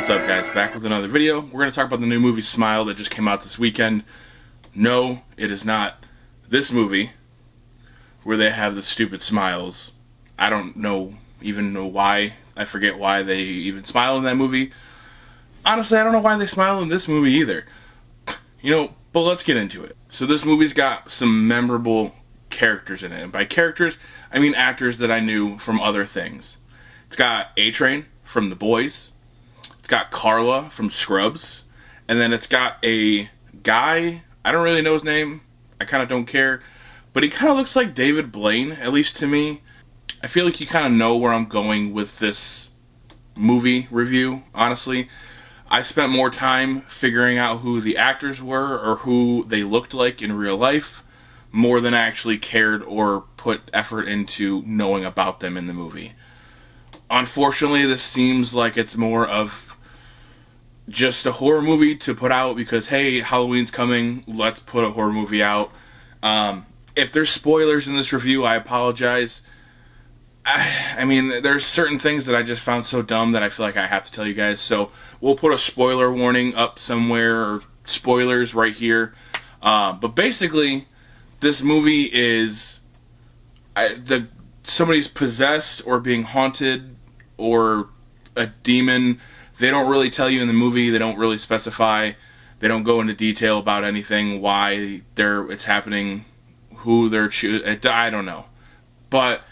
what's up guys? Back with another video. We're going to talk about the new movie Smile that just came out this weekend. No, it is not this movie where they have the stupid smiles. I don't even know why. I forget why they even smile in that movie. Honestly, I don't know why they smile in this movie either. But let's get into it. So this movie's got some memorable characters in it. And by characters, I mean actors that I knew from other things. It's got A-Train from The Boys. It's got Carla from Scrubs. And then it's got a guy, I don't really know his name. I kind of don't care. But he kind of looks like David Blaine, at least to me. I feel like you kind of know where I'm going with this movie review, honestly. I spent more time figuring out who the actors were or who they looked like in real life more than I actually cared or put effort into knowing about them in the movie. Unfortunately, this seems like it's more of just a horror movie to put out because, hey, Halloween's coming, let's put a horror movie out. If there's spoilers in this review, I apologize. I mean, there's certain things that I just found so dumb that I feel like I have to tell you guys. So we'll put a spoiler warning up somewhere, or spoilers right here. But basically, this movie is somebody's possessed or being haunted or a demon. They don't really tell you in the movie. They don't really specify. They don't go into detail about anything, why it's happening, who they're choosing. I don't know. But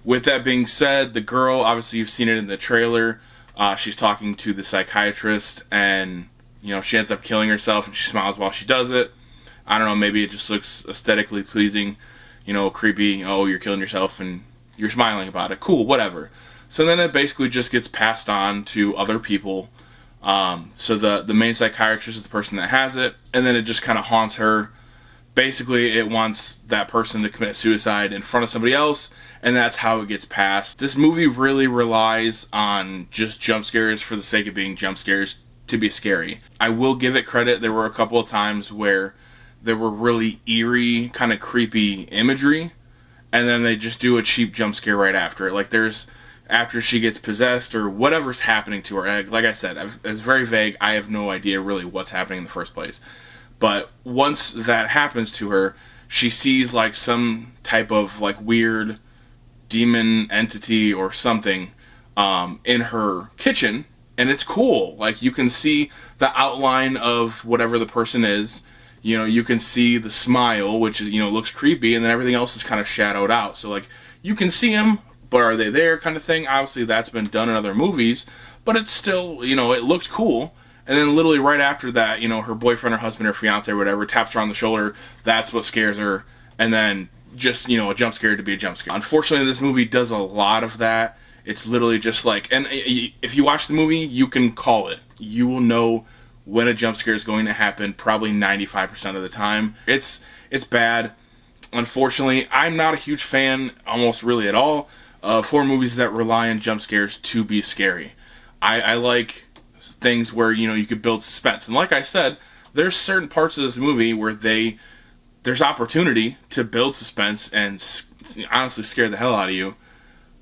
with that being said, the girl, obviously you've seen it in the trailer, she's talking to the psychiatrist, and she ends up killing herself, and she smiles while she does it. I don't know, maybe it just looks aesthetically pleasing, creepy. Oh, you're killing yourself and you're smiling about it. Cool, whatever. So then it basically just gets passed on to other people. So the main psychiatrist is the person that has it, and then it just kind of haunts her. Basically, it wants that person to commit suicide in front of somebody else, and that's how it gets passed. This movie really relies on just jump scares for the sake of being jump scares to be scary. I will give it credit. There were a couple of times where there were really eerie, kind of creepy imagery, and then they just do a cheap jump scare right after it. Like after she gets possessed or whatever's happening to her. Like I said, it's very vague. I have no idea really what's happening in the first place. But once that happens to her, she sees like some type of like weird demon entity or something in her kitchen, and it's cool. Like you can see the outline of whatever the person is. You can see the smile, which is, looks creepy, and then everything else is kind of shadowed out. So like you can see them, but are they there, kind of thing. Obviously that's been done in other movies, but it's still, it looks cool. And then literally right after that, her boyfriend or husband or fiance or whatever taps her on the shoulder. That's what scares her. And then just, a jump scare to be a jump scare. Unfortunately, this movie does a lot of that. It's literally just like, and if you watch the movie, you can call it. You will know when a jump scare is going to happen probably 95% of the time. It's bad. Unfortunately, I'm not a huge fan, almost really at all, of horror movies that rely on jump scares to be scary. I like things where you could build suspense, and like I said, there's certain parts of this movie where there's opportunity to build suspense and honestly scare the hell out of you,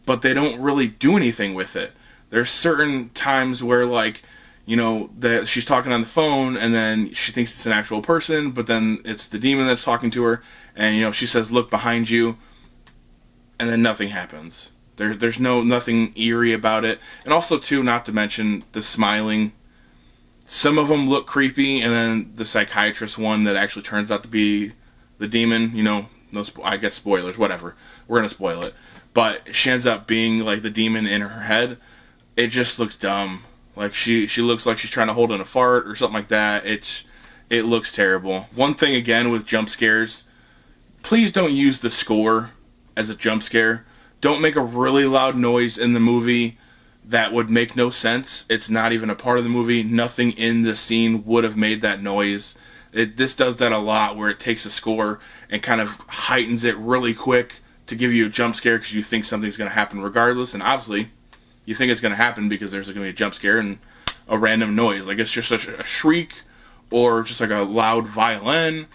but they don't really do anything with it. There's certain times where that she's talking on the phone and then she thinks it's an actual person, but then it's the demon that's talking to her, and she says look behind you, and then nothing happens. There's nothing eerie about it. And also, too, not to mention the smiling. Some of them look creepy, and then the psychiatrist one that actually turns out to be the demon, I guess spoilers, whatever. We're going to spoil it. But she ends up being like the demon in her head. It just looks dumb. Like she looks like she's trying to hold in a fart or something like that. It looks terrible. One thing again with jump scares, please don't use the score as a jump scare. Don't make a really loud noise in the movie that would make no sense. It's not even a part of the movie. Nothing in the scene would have made that noise. This does that a lot, where it takes a score and kind of heightens it really quick to give you a jump scare because you think something's going to happen regardless. And obviously, you think it's going to happen because there's going to be a jump scare and a random noise. Like it's just a shriek or just like a loud violin.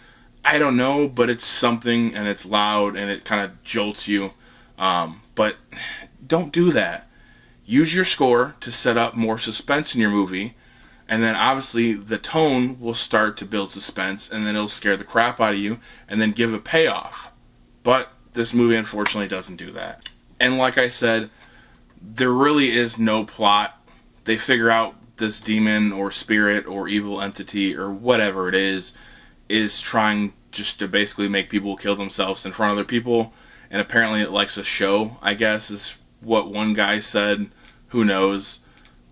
I don't know, but it's something, and it's loud, and it kind of jolts you. But don't do that. Use your score to set up more suspense in your movie, And then obviously the tone will start to build suspense, and then it'll scare the crap out of you, and then give a payoff. But this movie unfortunately doesn't do that. And like I said, there really is no plot. They figure out this demon or spirit or evil entity or whatever it is trying just to basically make people kill themselves in front of other people. And apparently it likes a show, I guess, is what one guy said. Who knows?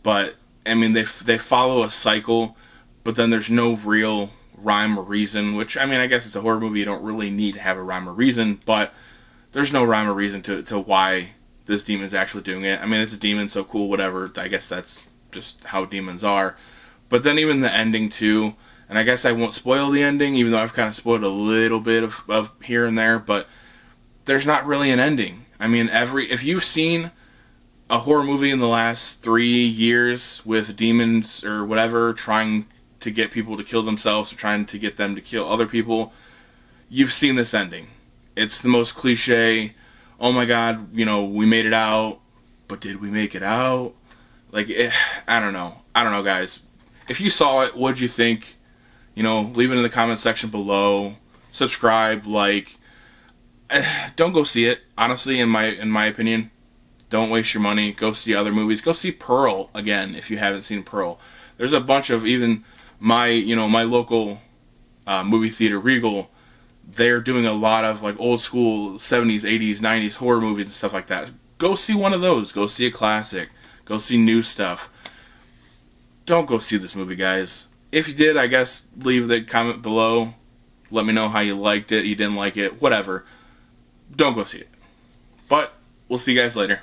But, I mean, they follow a cycle, but then there's no real rhyme or reason, which, I mean, I guess it's a horror movie. You don't really need to have a rhyme or reason, but there's no rhyme or reason to why this demon's actually doing it. I mean, it's a demon, so cool, whatever. I guess that's just how demons are. But then even the ending, too, and I guess I won't spoil the ending, even though I've kind of spoiled a little bit of here and there, but there's not really an ending. I mean, if you've seen a horror movie in the last 3 years with demons or whatever trying to get people to kill themselves or trying to get them to kill other people, you've seen this ending. It's the most cliche, oh my god, you know, we made it out, but did we make it out? Like, I don't know. I don't know, guys. If you saw it, what'd you think? You know, leave it in the comment section below. Subscribe, like. Don't go see it, honestly, in my opinion. Don't waste your money. Go see other movies. Go see Pearl again if you haven't seen Pearl. There's a bunch of, even my local movie theater, Regal, they're doing a lot of like old school 70s, 80s, 90s horror movies and stuff like that. Go see one of those. Go see a classic. Go see new stuff. Don't go see this movie, guys. If you did, I guess leave the comment below. Let me know how you liked it, you didn't like it, whatever. Don't go see it. But we'll see you guys later.